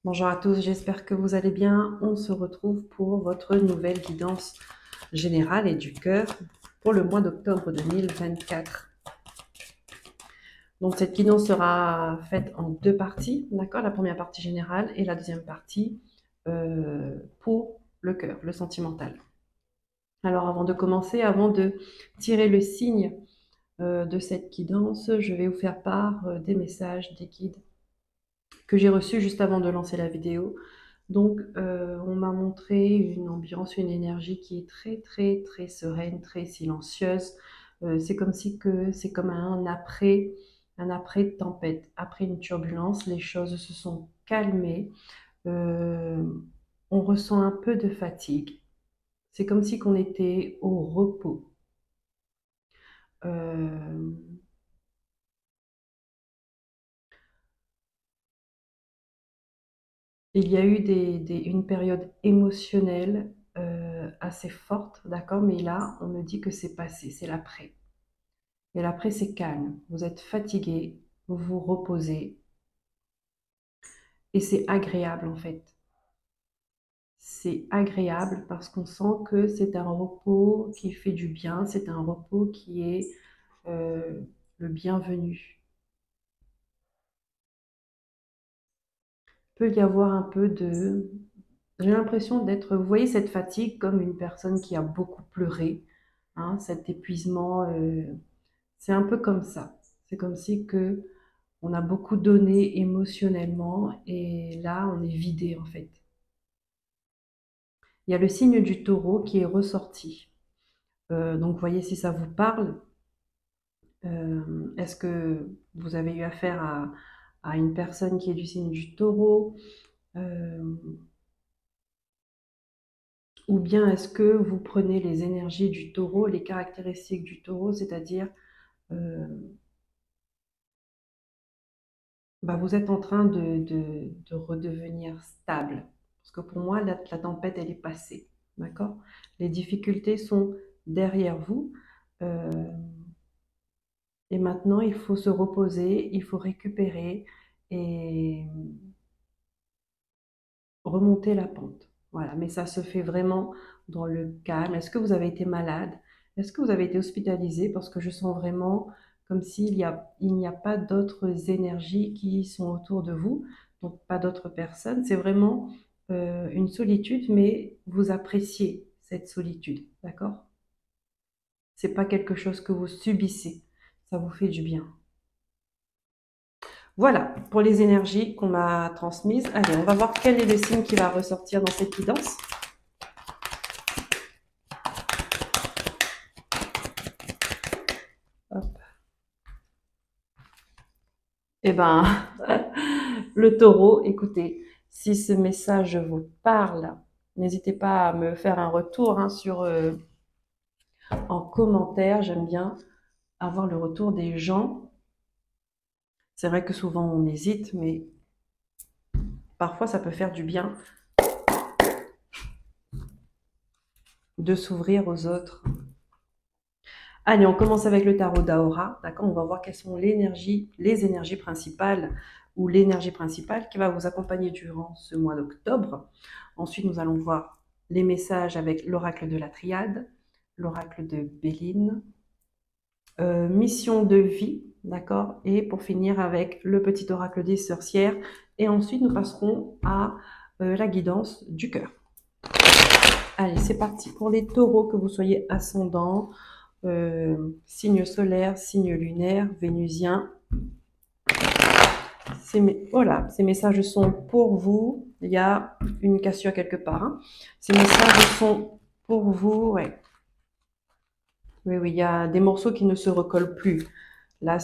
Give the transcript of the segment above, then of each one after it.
Bonjour à tous, j'espère que vous allez bien. On se retrouve pour votre nouvelle guidance générale et du cœur pour le mois d'octobre 2024. Donc cette guidance sera faite en deux parties, d'accord? La première partie générale et la deuxième partie pour le cœur, le sentimental. Alors avant de commencer, avant de tirer le signe de cette guidance, je vais vous faire part des messages, des guides que j'ai reçus juste avant de lancer la vidéo. Donc, on m'a montré une ambiance, une énergie qui est très, très, très sereine, très silencieuse. C'est comme si que c'est comme un après tempête, après une turbulence, les choses se sont calmées. Euh, on ressent un peu de fatigue. C'est comme si qu'on était au repos. Euh, il y a eu une période émotionnelle assez forte, d'accord, mais là, on me dit que c'est passé, c'est l'après. Et l'après, c'est calme. Vous êtes fatigué, vous vous reposez. Et c'est agréable en fait. C'est agréable parce qu'on sent que c'est un repos qui fait du bien, c'est un repos qui est euh, le bienvenu. Il peut y avoir un peu de... J'ai l'impression d'être... Vous voyez cette fatigue comme une personne qui a beaucoup pleuré, hein, cet épuisement, c'est un peu comme ça. C'est comme si que on a beaucoup donné émotionnellement et là, on est vidé en fait. Il y a le signe du taureau qui est ressorti. Donc, voyez si ça vous parle. Est-ce que vous avez eu affaire à une personne qui est du signe du taureau? Euh, ou bien est-ce que vous prenez les énergies du taureau, les caractéristiques du taureau, c'est-à-dire euh, bah, vous êtes en train de redevenir stable. Parce que pour moi, la tempête, elle est passée. D'accord? Les difficultés sont derrière vous. Euh, et maintenant, il faut se reposer, il faut récupérer et remonter la pente. Voilà, mais ça se fait vraiment dans le calme. Est-ce que vous avez été malade? Est-ce que vous avez été hospitalisé? Parce que je sens vraiment comme il n'y a pas d'autres énergies qui sont autour de vous, donc pas d'autres personnes. C'est vraiment une solitude, mais vous appréciez cette solitude, d'accord? C'est pas quelque chose que vous subissez. Ça vous fait du bien. Voilà pour les énergies qu'on m'a transmises. Allez, on va voir quel est le signe qui va ressortir dans cette guidance. Hop. Eh ben, le taureau, écoutez, si ce message vous parle, n'hésitez pas à me faire un retour hein, en commentaire. J'aime bien avoir le retour des gens. C'est vrai que souvent on hésite, mais parfois ça peut faire du bien de s'ouvrir aux autres. Allez, on commence avec le tarot d'Aura. D'accord, on va voir quelles sont les énergies principales ou l'énergie principale qui va vous accompagner durant ce mois d'octobre. Ensuite, nous allons voir les messages avec l'oracle de la Triade, l'oracle de Béline, mission de vie, d'accord, et pour finir avec le petit oracle des sorcières. Et ensuite, nous passerons à la guidance du cœur. Allez, c'est parti. Pour les taureaux, que vous soyez ascendant, signe solaire, signe lunaire, vénusien. Voilà, ces messages sont pour vous. Il y a une cassure quelque part. Hein. Ces messages sont pour vous. Ouais. Oui, oui, il y a des morceaux qui ne se recollent plus. Là,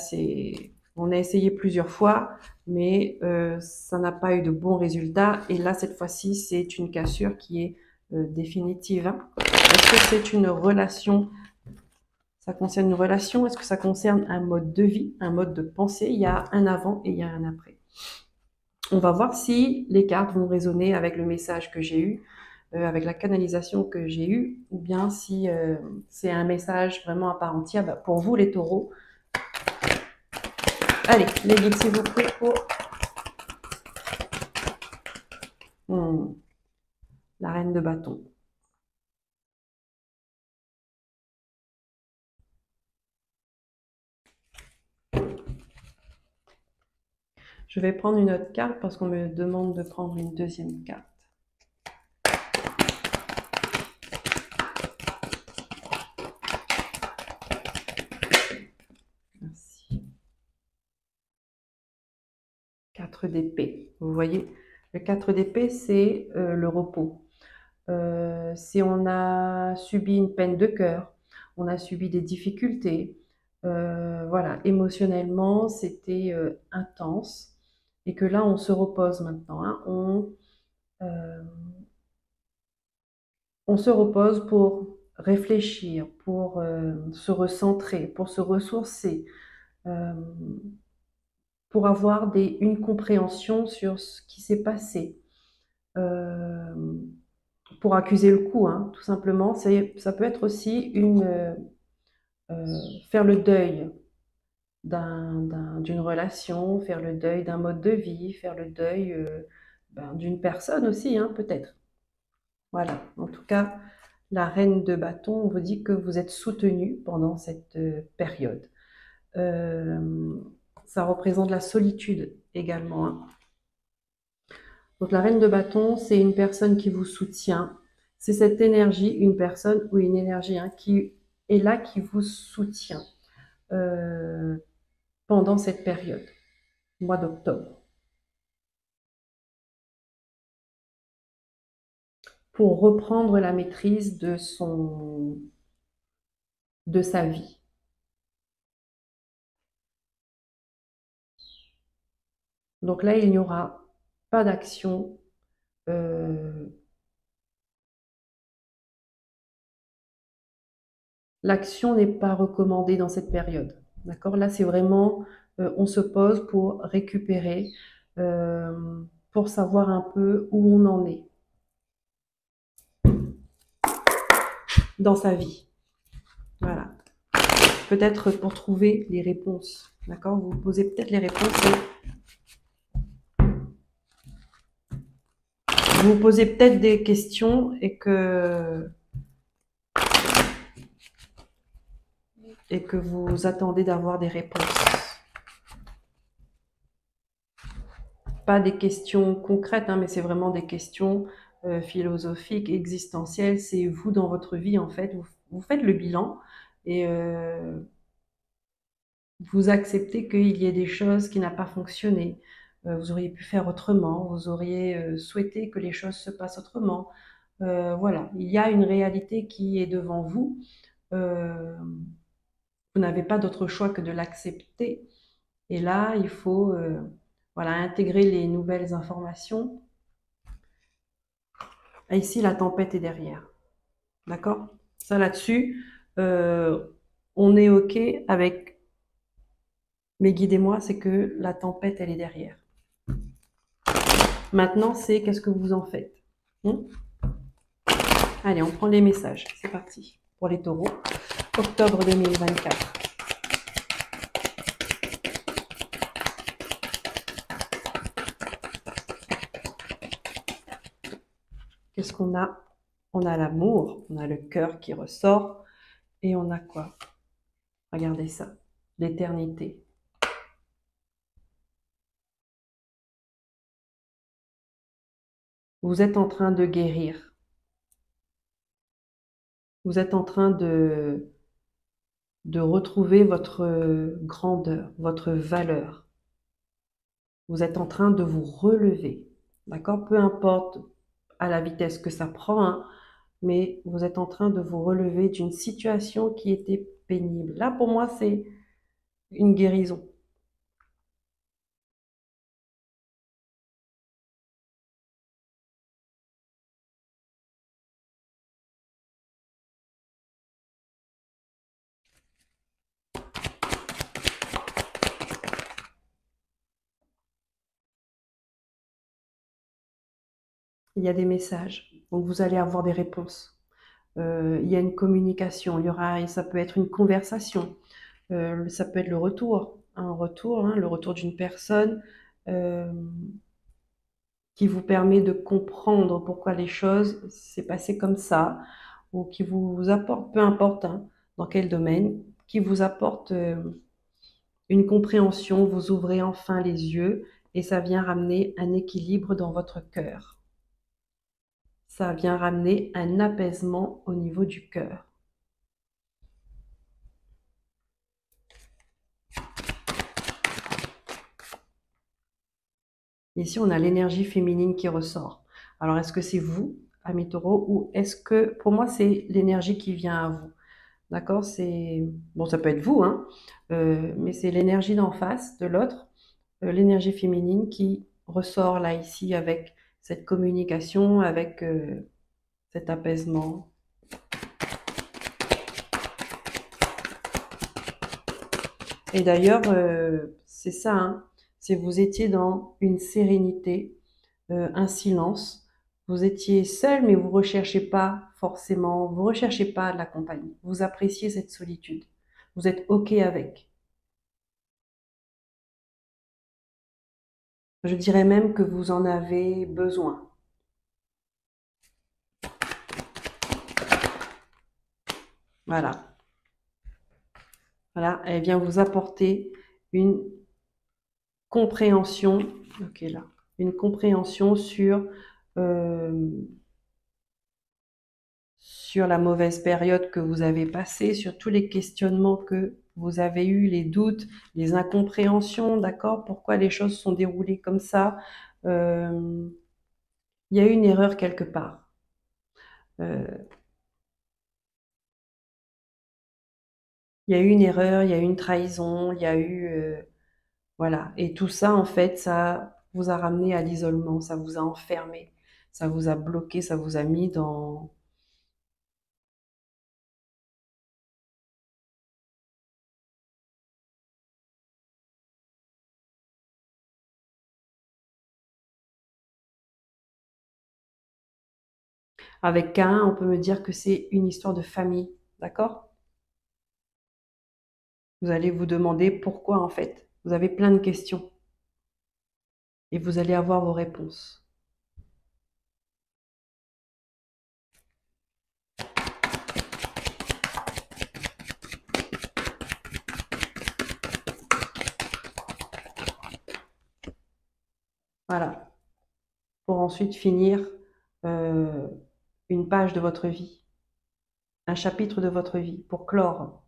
on a essayé plusieurs fois, mais ça n'a pas eu de bons résultats. Et là, cette fois-ci, c'est une cassure qui est définitive. Hein. Est-ce que c'est une relation? Ça concerne une relation? Est-ce que ça concerne un mode de vie, un mode de pensée? Il y a un avant et il y a un après. On va voir si les cartes vont résonner avec le message que j'ai eu, avec la canalisation que j'ai eue, ou bien si c'est un message vraiment à part entière. Bah, pour vous, les taureaux, allez, les guides, s'il vous plaît, pour La reine de bâton. Je vais prendre une autre carte parce qu'on me demande de prendre une deuxième carte. Merci. 4 d'épée. Vous voyez, le 4 d'épée, c'est le repos. Si on a subi une peine de cœur, on a subi des difficultés, voilà, émotionnellement, c'était intense, et que là, on se repose maintenant, hein. On se repose pour réfléchir, pour se recentrer, pour se ressourcer, euh, pour avoir une compréhension sur ce qui s'est passé. Euh, pour accuser le coup, hein, tout simplement. Ça peut être aussi faire le deuil d'une relation, faire le deuil d'un mode de vie, faire le deuil d'une personne aussi, hein, peut-être. Voilà, en tout cas, la reine de bâton, on vous dit que vous êtes soutenu pendant cette période. Euh, Ça représente la solitude également, hein. Donc la reine de bâton, c'est une personne qui vous soutient. C'est cette énergie, une personne ou une énergie, hein, qui est là, qui vous soutient euh, pendant cette période, mois d'octobre, pour reprendre la maîtrise de sa vie. Donc là, il n'y aura pas d'action. euh, L'action n'est pas recommandée dans cette période. D'accord? Là, c'est vraiment, on se pose pour récupérer, pour savoir un peu où on en est dans sa vie. Voilà. Peut-être pour trouver les réponses. D'accord? Vous posez peut-être les réponses. Vous posez peut-être des questions et que vous attendez d'avoir des réponses. Pas des questions concrètes, hein, mais c'est vraiment des questions philosophiques, existentielles. C'est vous dans votre vie, en fait. Vous faites le bilan et vous acceptez qu'il y ait des choses qui n'ont pas fonctionné. Vous auriez pu faire autrement, vous auriez souhaité que les choses se passent autrement. Voilà, il y a une réalité qui est devant vous. Euh, Vous n'avez pas d'autre choix que de l'accepter. Et là, il faut voilà, intégrer les nouvelles informations. Et ici, la tempête est derrière. D'accord? Ça, là-dessus, euh, on est OK avec mes guides et moi, c'est que la tempête, elle est derrière. Maintenant, c'est qu'est-ce que vous en faites? Allez, on prend les messages. C'est parti pour les taureaux. Octobre 2024. Qu'est-ce qu'on a? On a l'amour, on a le cœur qui ressort, et on a quoi? Regardez ça, l'éternité. Vous êtes en train de guérir. Vous êtes en train de retrouver votre grandeur, votre valeur. Vous êtes en train de vous relever. D'accord? Peu importe à la vitesse que ça prend, hein, mais vous êtes en train de vous relever d'une situation qui était pénible. Là, pour moi, c'est une guérison. Il y a des messages, donc vous allez avoir des réponses. Il y a une communication, ça peut être une conversation, ça peut être le retour, un retour, hein, le retour d'une personne. Euh, qui vous permet de comprendre pourquoi les choses s'est passées comme ça, ou qui vous apporte, peu importe hein, dans quel domaine, qui vous apporte une compréhension, vous ouvrez enfin les yeux et ça vient ramener un équilibre dans votre cœur. Ça vient ramener un apaisement au niveau du cœur. Ici, on a l'énergie féminine qui ressort. Alors, est-ce que c'est vous, amis taureaux, ou est-ce que, pour moi, c'est l'énergie qui vient à vous? D'accord? C'est, bon, ça peut être vous, hein, mais c'est l'énergie d'en face, de l'autre, l'énergie féminine qui ressort là, ici, avec cette communication, avec cet apaisement. Et d'ailleurs, c'est ça, hein, c'est vous étiez dans une sérénité, un silence. Vous étiez seul, mais vous recherchez pas forcément, vous recherchez pas de la compagnie. Vous appréciez cette solitude. Vous êtes OK avec. Je dirais même que vous en avez besoin. Voilà. Voilà, elle vient vous apporter une compréhension, ok là, une compréhension euh, sur la mauvaise période que vous avez passée, sur tous les questionnements que vous avez eus, les doutes, les incompréhensions, d'accord? Pourquoi les choses sont déroulées comme ça? Euh, il y a eu une erreur quelque part. Euh, il y a eu une erreur, il y a eu une trahison, il y a eu voilà. Et tout ça, en fait, ça vous a ramené à l'isolement, ça vous a enfermé, ça vous a bloqué, ça vous a mis dans avec Cain, on peut me dire que c'est une histoire de famille, d'accord? Vous allez vous demander pourquoi en fait. Vous avez plein de questions et vous allez avoir vos réponses. Voilà. Pour ensuite finir euh, une page de votre vie, un chapitre de votre vie, pour clore.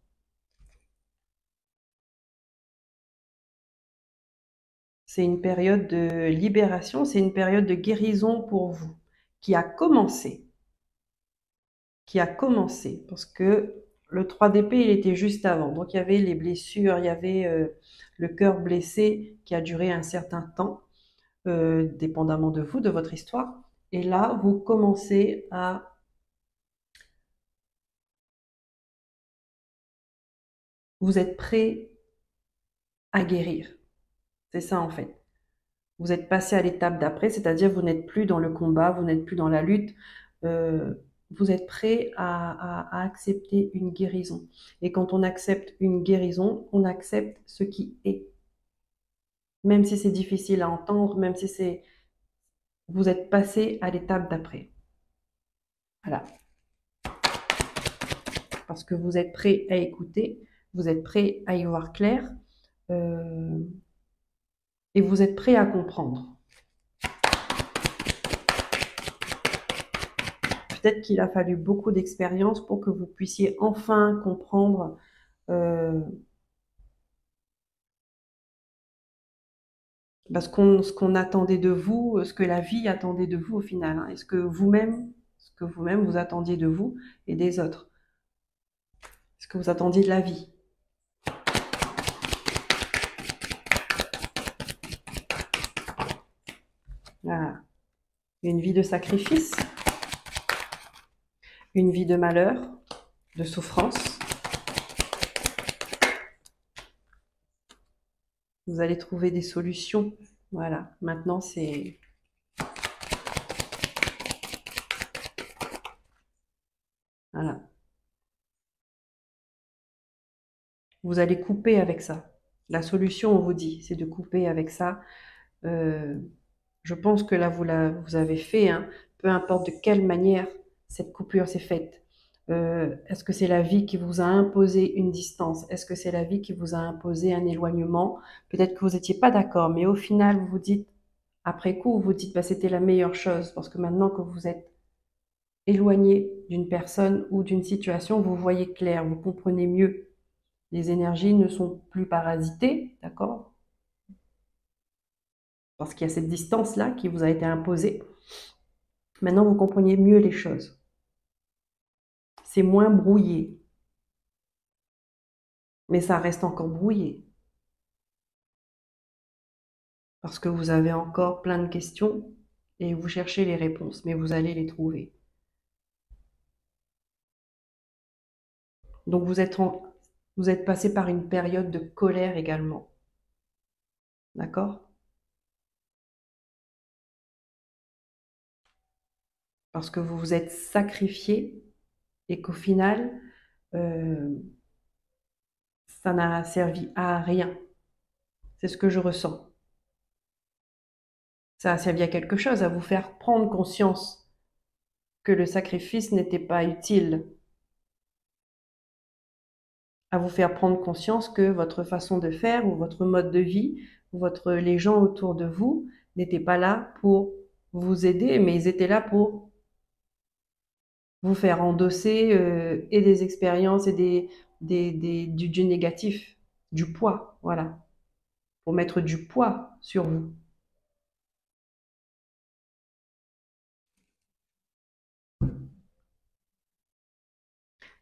C'est une période de libération, c'est une période de guérison pour vous, qui a commencé, qui a commencé, parce que le 3 d'épée, il était juste avant. Donc il y avait les blessures, il y avait le cœur blessé qui a duré un certain temps, dépendamment de vous, de votre histoire. Et là, vous commencez à... Vous êtes prêt à guérir. C'est ça en fait. Vous êtes passé à l'étape d'après, c'est-à-dire vous n'êtes plus dans le combat, vous n'êtes plus dans la lutte. euh, vous êtes prêt à accepter une guérison. Et quand on accepte une guérison, on accepte ce qui est. Même si c'est difficile à entendre, même si c'est... Vous êtes passé à l'étape d'après. Voilà. Parce que vous êtes prêt à écouter, vous êtes prêt à y voir clair, euh, et vous êtes prêt à comprendre. Peut-être qu'il a fallu beaucoup d'expérience pour que vous puissiez enfin comprendre ce qu'on attendait de vous, ce que la vie attendait de vous au final, hein. Est-ce que vous-même, ce que vous-même vous attendiez de vous et des autres? Ce que vous attendiez de la vie? Voilà. Une vie de sacrifice, une vie de malheur, de souffrance. Vous allez trouver des solutions. Voilà. Maintenant, c'est... Voilà. Vous allez couper avec ça. La solution, on vous dit, c'est de couper avec ça. Euh, Je pense que là, vous avez fait, hein, peu importe de quelle manière cette coupure s'est faite. Est-ce que c'est la vie qui vous a imposé une distance? Est-ce que c'est la vie qui vous a imposé un éloignement? Peut-être que vous n'étiez pas d'accord, mais au final, vous vous dites, après coup, vous vous dites, bah, c'était la meilleure chose, parce que maintenant que vous êtes éloigné d'une personne ou d'une situation, vous voyez clair, vous comprenez mieux. Les énergies ne sont plus parasitées, d'accord? Parce qu'il y a cette distance-là qui vous a été imposée. Maintenant, vous comprenez mieux les choses. C'est moins brouillé, mais ça reste encore brouillé. Parce que vous avez encore plein de questions et vous cherchez les réponses, mais vous allez les trouver. Donc vous êtes passé par une période de colère également. D'accord? Parce que vous vous êtes sacrifié et qu'au final, euh, ça n'a servi à rien. C'est ce que je ressens. Ça a servi à quelque chose, à vous faire prendre conscience que le sacrifice n'était pas utile, à vous faire prendre conscience que votre façon de faire ou votre mode de vie, ou les gens autour de vous n'étaient pas là pour vous aider, mais ils étaient là pour vous faire endosser et des expériences et du négatif, du poids, voilà, pour mettre du poids sur vous.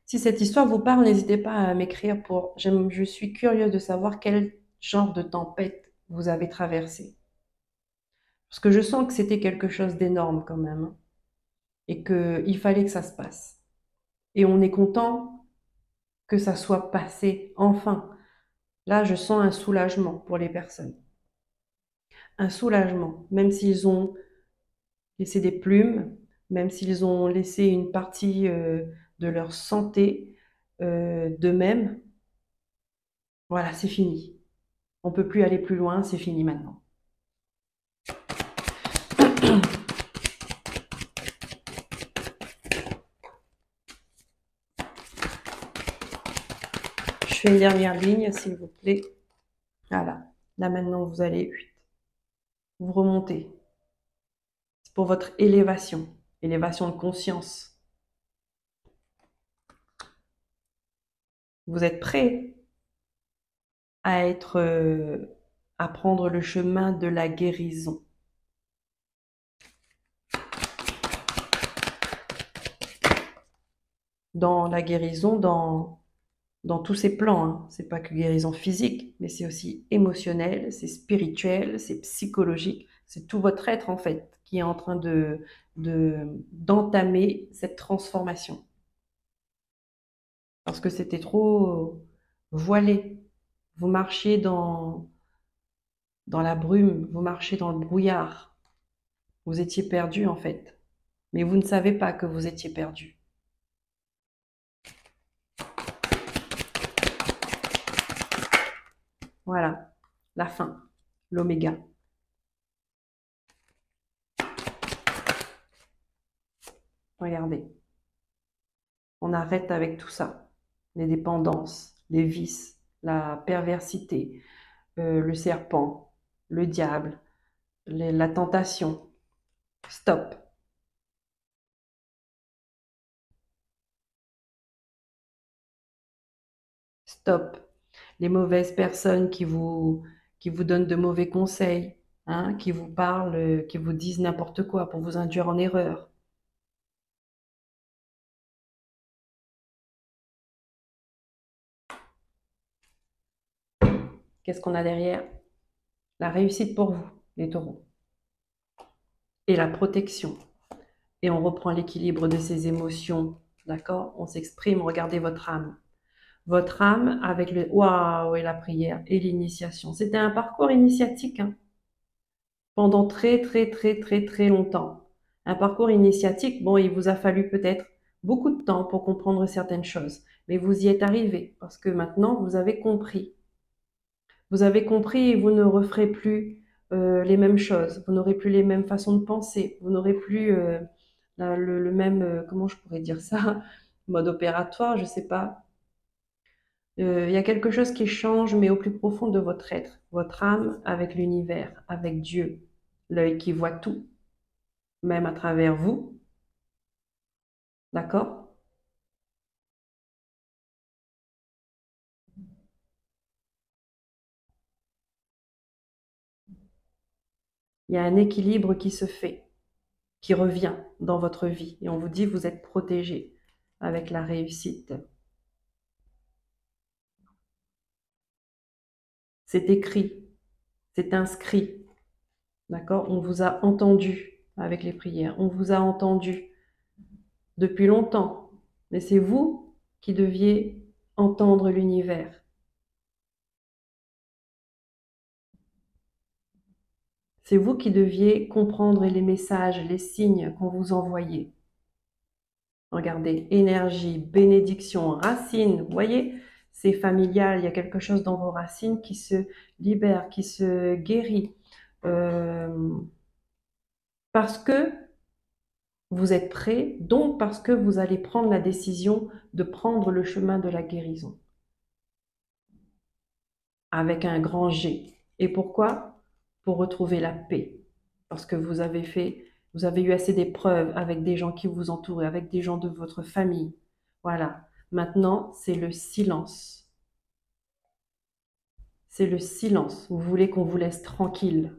Si cette histoire vous parle, n'hésitez pas à m'écrire je suis curieuse de savoir quel genre de tempête vous avez traversé. Parce que je sens que c'était quelque chose d'énorme quand même, hein, et qu'il fallait que ça se passe. Et on est content que ça soit passé, enfin. Là, je sens un soulagement pour les personnes. Un soulagement, même s'ils ont laissé des plumes, même s'ils ont laissé une partie de leur santé d'eux-mêmes. Voilà, c'est fini. On ne peut plus aller plus loin, c'est fini maintenant. Je fais une dernière ligne, s'il vous plaît. Voilà. Là maintenant, vous allez vous remonter. C'est pour votre élévation de conscience. Vous êtes prêt à prendre le chemin de la guérison. Dans la guérison, dans tous ses plans, hein. C'est pas que guérison physique, mais c'est aussi émotionnel, c'est spirituel, c'est psychologique, c'est tout votre être en fait qui est en train d'entamer cette transformation. Parce que c'était trop voilé. Vous marchiez dans la brume, vous marchiez dans le brouillard. Vous étiez perdu en fait. Mais vous ne savez pas que vous étiez perdu. Voilà, la fin, l'oméga. Regardez, on arrête avec tout ça. Les dépendances, les vices, la perversité, le serpent, le diable, la tentation. Stop. Stop. Les mauvaises personnes qui vous donnent de mauvais conseils, hein, qui vous parlent, qui vous disent n'importe quoi pour vous induire en erreur. Qu'est-ce qu'on a derrière? La réussite pour vous, les taureaux. Et la protection. Et on reprend l'équilibre de ses émotions. D'accord? On s'exprime, regardez votre âme. Votre âme avec le waouh et la prière et l'initiation. C'était un parcours initiatique, hein, pendant très longtemps. Un parcours initiatique, bon, il vous a fallu peut-être beaucoup de temps pour comprendre certaines choses, mais vous y êtes arrivé parce que maintenant vous avez compris. Vous avez compris et vous ne referez plus les mêmes choses, vous n'aurez plus les mêmes façons de penser, vous n'aurez plus le même, comment je pourrais dire ça, mode opératoire, je sais pas. Il y a quelque chose qui change, mais au plus profond de votre être, votre âme avec l'univers, avec Dieu, l'œil qui voit tout, même à travers vous, d'accord? Il y a un équilibre qui se fait, qui revient dans votre vie, et on vous dit vous êtes protégé avec la réussite. C'est écrit, c'est inscrit, d'accord? On vous a entendu avec les prières, on vous a entendu depuis longtemps, mais c'est vous qui deviez entendre l'univers. C'est vous qui deviez comprendre les messages, les signes qu'on vous envoyait. Regardez, énergie, bénédiction, racines, vous voyez, c'est familial, il y a quelque chose dans vos racines qui se libère, qui se guérit. Euh, parce que vous êtes prêt, donc parce que vous allez prendre la décision de prendre le chemin de la guérison avec un grand G. Et pourquoi? Pour retrouver la paix. Parce que vous avez eu assez d'épreuves avec des gens qui vous entourent, avec des gens de votre famille. Voilà. Maintenant, c'est le silence. C'est le silence. Vous voulez qu'on vous laisse tranquille.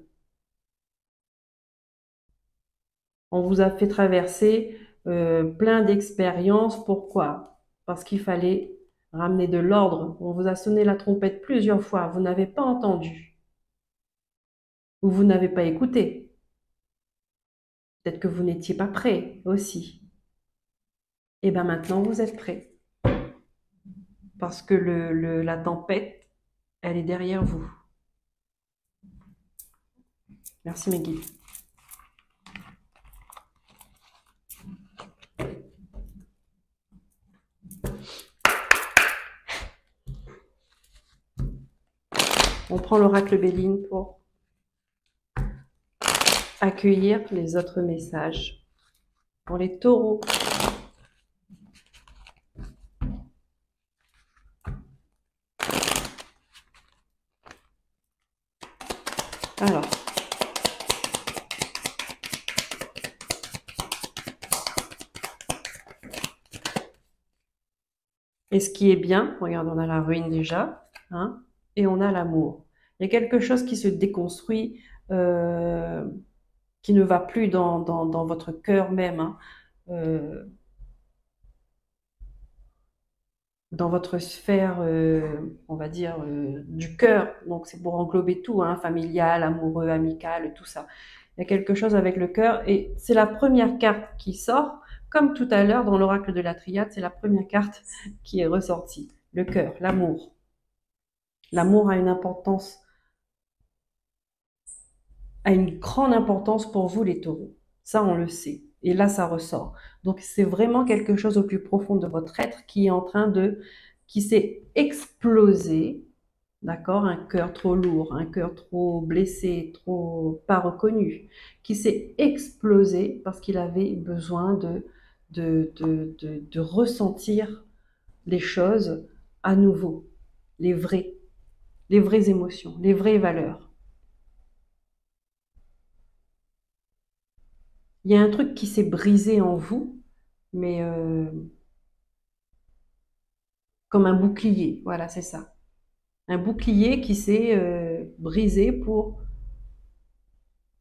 On vous a fait traverser plein d'expériences. Pourquoi? Parce qu'il fallait ramener de l'ordre. On vous a sonné la trompette plusieurs fois. Vous n'avez pas entendu. Ou vous n'avez pas écouté. Peut-être que vous n'étiez pas prêt aussi. Et bien maintenant, vous êtes prêt. Parce que la tempête, elle est derrière vous. Merci mes guides. On prend l'oracle Béline pour accueillir les autres messages. Pour les taureaux. Alors. Et ce qui est bien, regarde, on a la ruine déjà, hein, et on a l'amour. Il y a quelque chose qui se déconstruit, euh, qui ne va plus dans votre cœur même, hein, euh, dans votre sphère, on va dire, du cœur. Donc c'est pour englober tout, hein, familial, amoureux, amical, tout ça. Il y a quelque chose avec le cœur, et c'est la première carte qui sort, comme tout à l'heure dans l'oracle de la triade, c'est la première carte qui est ressortie. Le cœur, l'amour. L'amour a une grande importance pour vous, les taureaux. Ça, on le sait. Et là, ça ressort. Donc, c'est vraiment quelque chose au plus profond de votre être qui est en train qui s'est explosé. D'accord? Un cœur trop lourd, un cœur trop blessé, trop pas reconnu, qui s'est explosé parce qu'il avait besoin de ressentir les choses à nouveau, les les vraies émotions, les vraies valeurs. Il y a un truc qui s'est brisé en vous, mais comme un bouclier, voilà, c'est ça. Un bouclier qui s'est brisé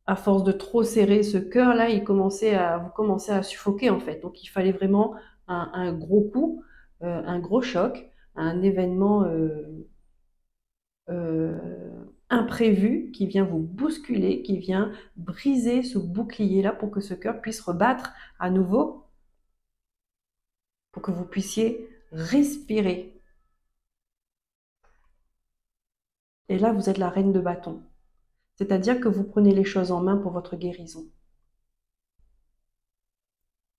à force de trop serrer ce cœur-là, vous commencez à suffoquer en fait. Donc il fallait vraiment un gros coup, un gros choc, un événement imprévu qui vient vous bousculer, qui vient briser ce bouclier-là pour que ce cœur puisse rebattre à nouveau, pour que vous puissiez respirer. Et là, vous êtes la reine de bâton. C'est-à-dire que vous prenez les choses en main pour votre guérison.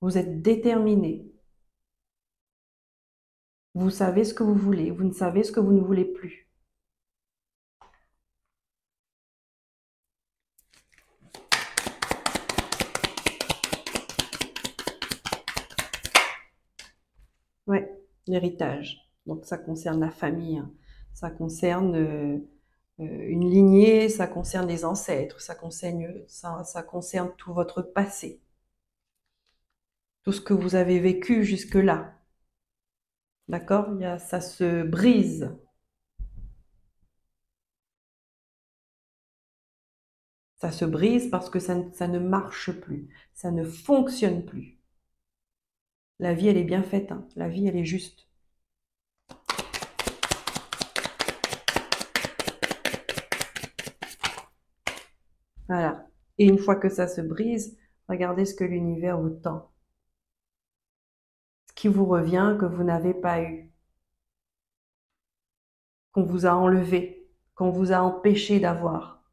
Vous êtes déterminé. Vous savez ce que vous voulez. Vous ne savez ce que vous ne voulez plus. Ouais, l'héritage. Donc ça concerne la famille, hein. Ça concerne une lignée, ça concerne les ancêtres, ça concerne tout votre passé, tout ce que vous avez vécu jusque-là. D'accord? Ça se brise. Ça se brise parce que ça ne marche plus. Ça ne fonctionne plus. La vie, elle est bien faite, hein. La vie, elle est juste. Voilà. Et une fois que ça se brise, regardez ce que l'univers vous tend. Ce qui vous revient que vous n'avez pas eu, qu'on vous a enlevé, qu'on vous a empêché d'avoir.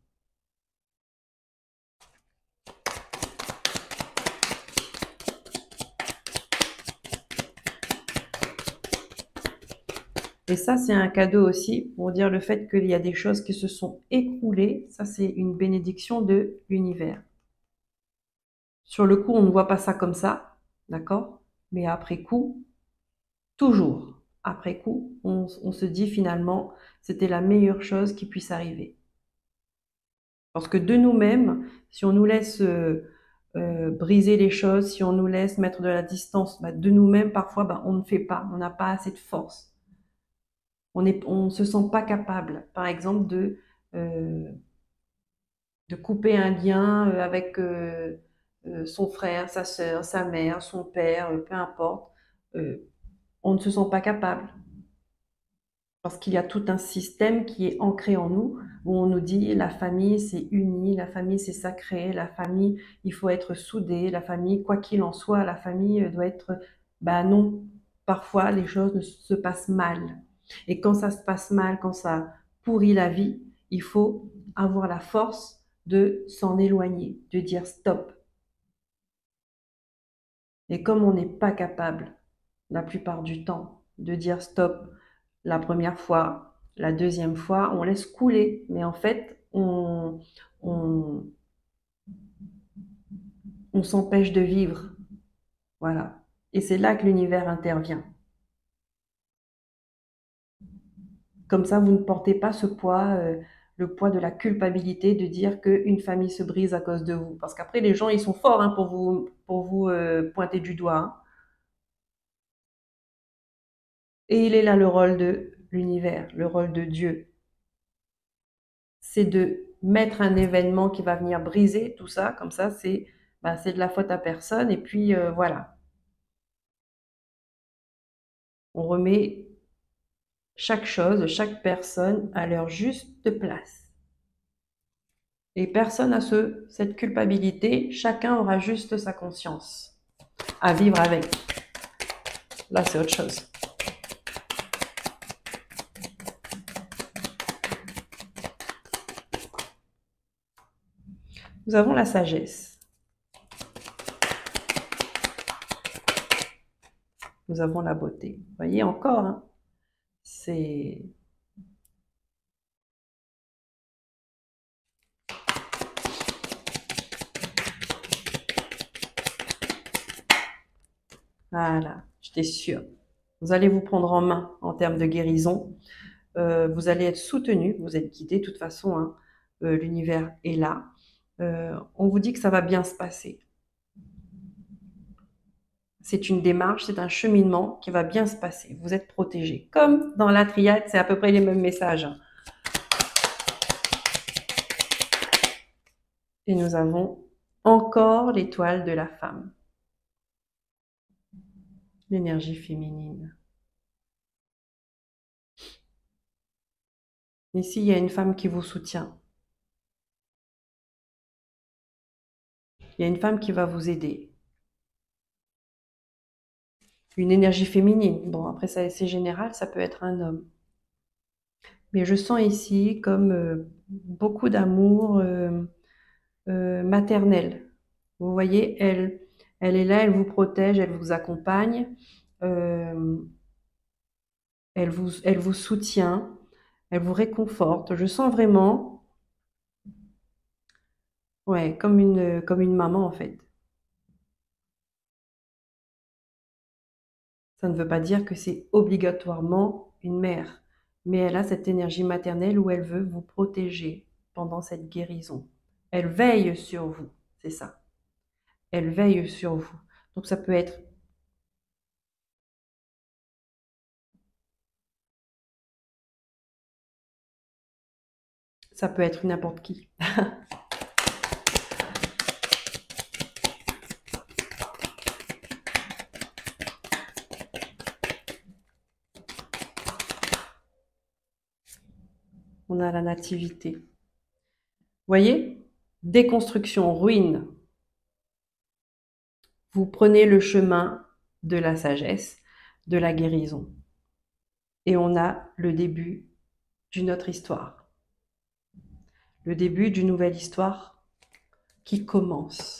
Et ça, c'est un cadeau aussi pour dire le fait qu'il y a des choses qui se sont écroulées. Ça, c'est une bénédiction de l'univers. Sur le coup, on ne voit pas ça comme ça, d'accord? Mais après coup, toujours, après coup, on se dit finalement, c'était la meilleure chose qui puisse arriver. Parce que de nous-mêmes, si on nous laisse briser les choses, si on nous laisse mettre de la distance, bah, de nous-mêmes, parfois, bah, on ne fait pas, on n'a pas assez de force. On ne se sent pas capable, par exemple, euh, de couper un lien avec son frère, sa sœur, sa mère, son père, peu importe. Euh, on ne se sent pas capable. Parce qu'il y a tout un système qui est ancré en nous, où on nous dit la famille c'est uni, la famille c'est sacré, la famille il faut être soudé, la famille quoi qu'il en soit, la famille doit être... Bah non, parfois les choses se passent mal. Et quand ça se passe mal, quand ça pourrit la vie, il faut avoir la force de s'en éloigner, de dire stop. Et comme on n'est pas capable, la plupart du temps, de dire stop la première fois, la deuxième fois, on laisse couler. Mais en fait, on, on s'empêche de vivre. Voilà. Et c'est là que l'univers intervient. Comme ça, vous ne portez pas ce poids, le poids de la culpabilité de dire qu'une famille se brise à cause de vous. Parce qu'après, les gens, ils sont forts hein, pour vous pointer du doigt, hein. Et il est là le rôle de l'univers, le rôle de Dieu. C'est de mettre un événement qui va venir briser tout ça, comme ça, c'est de la faute à personne. Et puis voilà, on remet chaque chose, chaque personne à leur juste place. Et personne n'a cette culpabilité, chacun aura juste sa conscience à vivre avec. Là, c'est autre chose. Nous avons la sagesse. Nous avons la beauté. Vous voyez encore, hein, c'est... Voilà, j'étais sûre. Vous allez vous prendre en main en termes de guérison. Vous allez être soutenu, vous êtes guidé de toute façon, hein, l'univers est là. On vous dit que ça va bien se passer. C'est une démarche, c'est un cheminement qui va bien se passer. Vous êtes protégé. Comme dans la triade, c'est à peu près les mêmes messages. Et nous avons encore l'étoile de la femme, l'énergie féminine. Ici, il y a une femme qui vous soutient. Il y a une femme qui va vous aider. Une énergie féminine. Bon, après, ça, c'est général, ça peut être un homme. Mais je sens ici comme beaucoup d'amour maternel. Vous voyez, elle est là, elle vous protège, elle vous accompagne, euh, elle vous soutient, elle vous réconforte. Je sens vraiment, ouais, comme une maman en fait. Ça ne veut pas dire que c'est obligatoirement une mère, mais elle a cette énergie maternelle où elle veut vous protéger pendant cette guérison. Elle veille sur vous, c'est ça. Elle veille sur vous. Donc ça peut être n'importe qui. On a la nativité. Vous voyez? Déconstruction, ruine. Vous prenez le chemin de la sagesse, de la guérison. Et on a le début d'une autre histoire. Le début d'une nouvelle histoire qui commence.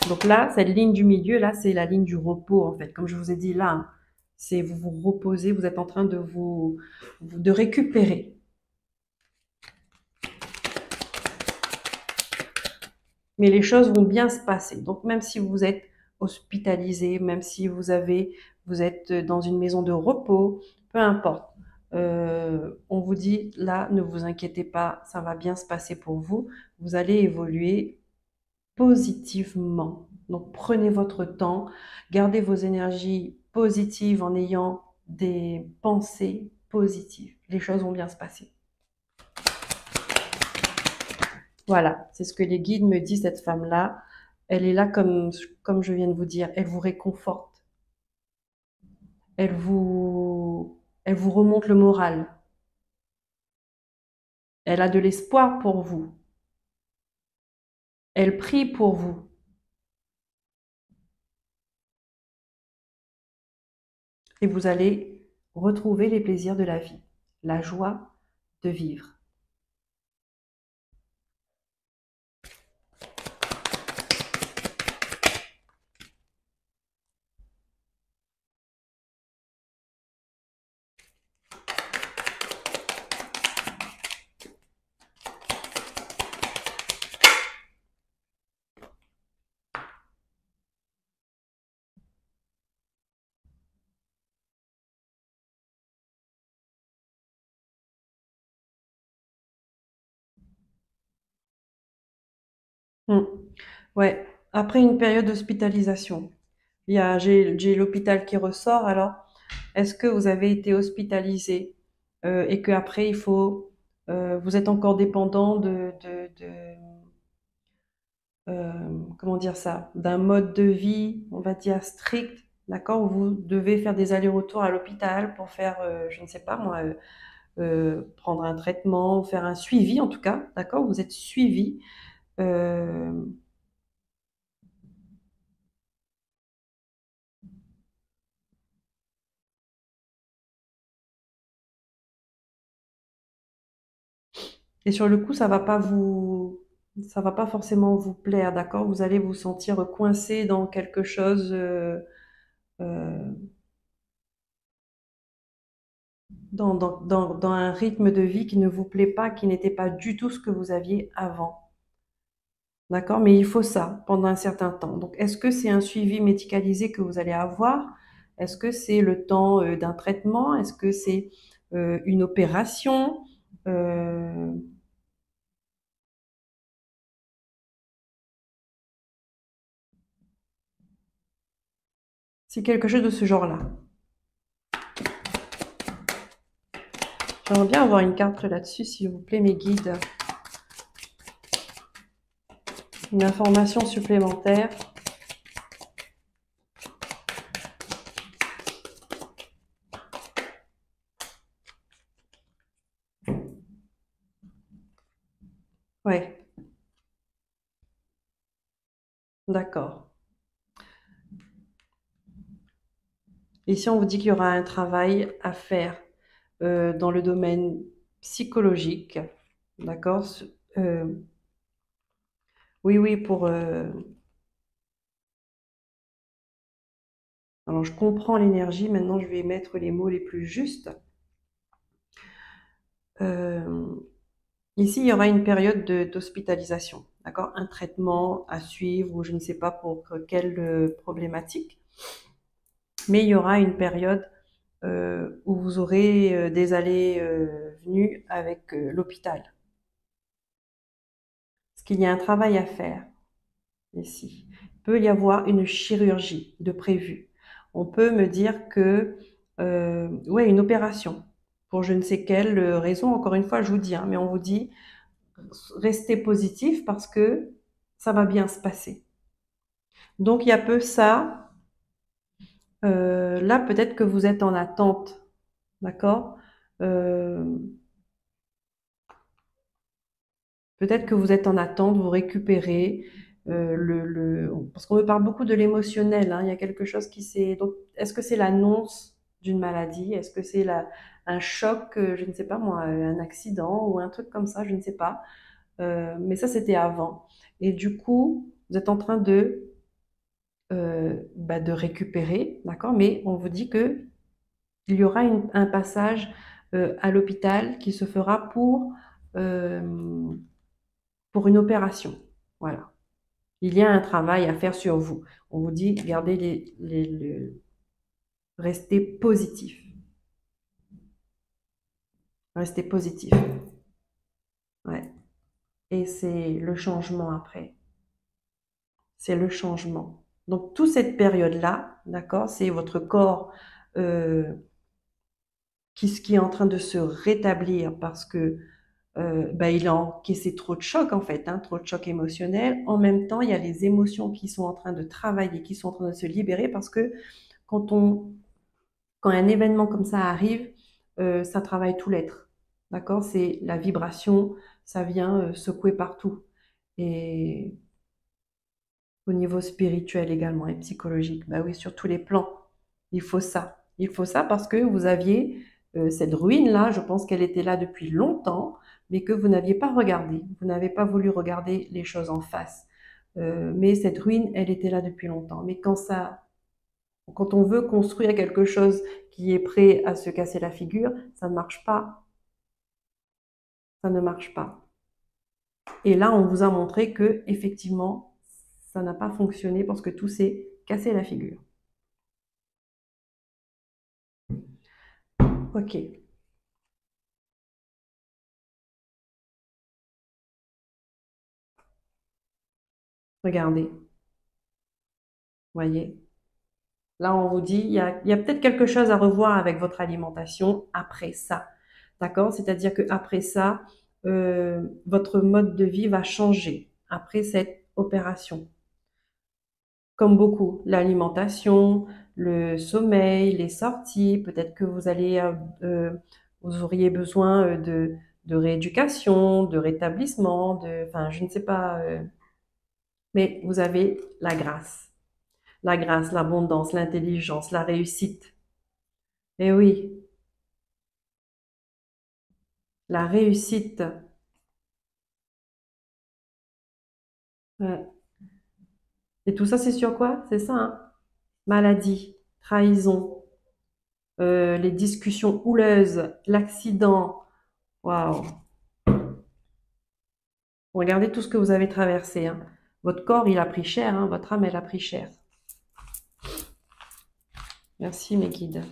Donc là, cette ligne du milieu, là, c'est la ligne du repos, en fait. Comme je vous ai dit, là, c'est vous vous reposez, vous êtes en train de récupérer. Mais les choses vont bien se passer. Donc même si vous êtes hospitalisé, même si vous êtes dans une maison de repos, peu importe. On vous dit, là, ne vous inquiétez pas, ça va bien se passer pour vous. Vous allez évoluer positivement. Donc prenez votre temps, gardez vos énergies positives en ayant des pensées positives. Les choses vont bien se passer. Voilà, c'est ce que les guides me disent, cette femme-là. Elle est là comme je viens de vous dire, elle vous réconforte, elle vous remonte le moral, elle a de l'espoir pour vous, elle prie pour vous. Et vous allez retrouver les plaisirs de la vie, la joie de vivre. Hmm. Ouais, après une période d'hospitalisation, j'ai l'hôpital qui ressort. Alors, est-ce que vous avez été hospitalisé et que après vous êtes encore dépendant comment dire ça, d'un mode de vie, on va dire strict, d'accord, où vous devez faire des allers-retours à l'hôpital pour faire, je ne sais pas moi, prendre un traitement, ou faire un suivi en tout cas, d'accord, vous êtes suivi. euh, Et sur le coup, ça va pas forcément vous plaire, d'accord? Vous allez vous sentir coincé dans quelque chose, euh, dans un rythme de vie qui ne vous plaît pas, qui n'était pas du tout ce que vous aviez avant, d'accord? Mais il faut ça pendant un certain temps. Donc, est-ce que c'est un suivi médicalisé que vous allez avoir? Est-ce que c'est le temps, d'un traitement? Est-ce que c'est, une opération? Euh, c'est quelque chose de ce genre-là. J'aimerais bien avoir une carte là-dessus, s'il vous plaît, mes guides. Une information supplémentaire. Ouais, d'accord. Ici, on vous dit qu'il y aura un travail à faire dans le domaine psychologique. D'accord? Euh, oui, oui, alors, je comprends l'énergie. Maintenant, je vais mettre les mots les plus justes. Euh, Ici, il y aura une période d'hospitalisation. D'accord? Un traitement à suivre ou je ne sais pas pour quelle problématique. mais il y aura une période où vous aurez des allées venues avec l'hôpital. Parce qu'il y a un travail à faire ici. Il peut y avoir une chirurgie de prévu. On peut me dire que, ouais, une opération pour je ne sais quelle raison. Encore une fois, je vous dis, hein, mais on vous dit, restez positif parce que ça va bien se passer. Donc il y a peu ça. Là, peut-être que vous êtes en attente, d'accord? Euh, Peut-être que vous êtes en attente, vous récupérez parce qu'on me parle beaucoup de l'émotionnel, hein. Il y a quelque chose qui s'est. Donc, est-ce que c'est l'annonce d'une maladie? Est-ce que c'est un choc, je ne sais pas moi, un accident ou un truc comme ça, je ne sais pas. Mais ça, c'était avant. Et du coup, vous êtes en train de récupérer, d'accord? Mais on vous dit que il y aura un passage à l'hôpital qui se fera euh, pour une opération. Voilà. Il y a un travail à faire sur vous. On vous dit, gardez restez positif. Restez positif. Ouais. Et c'est le changement après. C'est le changement. Donc, toute cette période-là, d'accord, c'est votre corps euh, qui est en train de se rétablir parce que il a encaissé trop de chocs en fait, hein, trop de chocs émotionnels. En même temps, il y a les émotions qui sont en train de travailler, qui sont en train de se libérer parce que quand quand un événement comme ça arrive, ça travaille tout l'être. D'accord? C'est la vibration, ça vient secouer partout. Et au niveau spirituel également et psychologique, bah oui, sur tous les plans, il faut ça. Il faut ça parce que vous aviez cette ruine-là, je pense qu'elle était là depuis longtemps, mais que vous n'aviez pas regardé. Vous n'avez pas voulu regarder les choses en face. Mais cette ruine, elle était là depuis longtemps. Mais quand on veut construire quelque chose qui est prêt à se casser la figure, ça ne marche pas. Ça ne marche pas. Et là, on vous a montré que effectivement, ça n'a pas fonctionné parce que tout s'est cassé la figure. Ok, regardez, voyez. Là, on vous dit, il y a peut-être quelque chose à revoir avec votre alimentation après ça. D'accord? C'est-à-dire qu'après ça, votre mode de vie va changer après cette opération. Comme beaucoup, l'alimentation, le sommeil, les sorties, peut-être que vous auriez besoin de rééducation, de rétablissement, enfin, je ne sais pas, mais vous avez la grâce, l'abondance, l'intelligence, la réussite. Eh oui, la réussite. Ouais. Et tout ça, c'est sur quoi? C'est ça, hein? Maladie, trahison, les discussions houleuses, l'accident. Waouh! Regardez tout ce que vous avez traversé, hein. Votre corps, il a pris cher, hein. Votre âme, elle a pris cher. Merci, mes guides.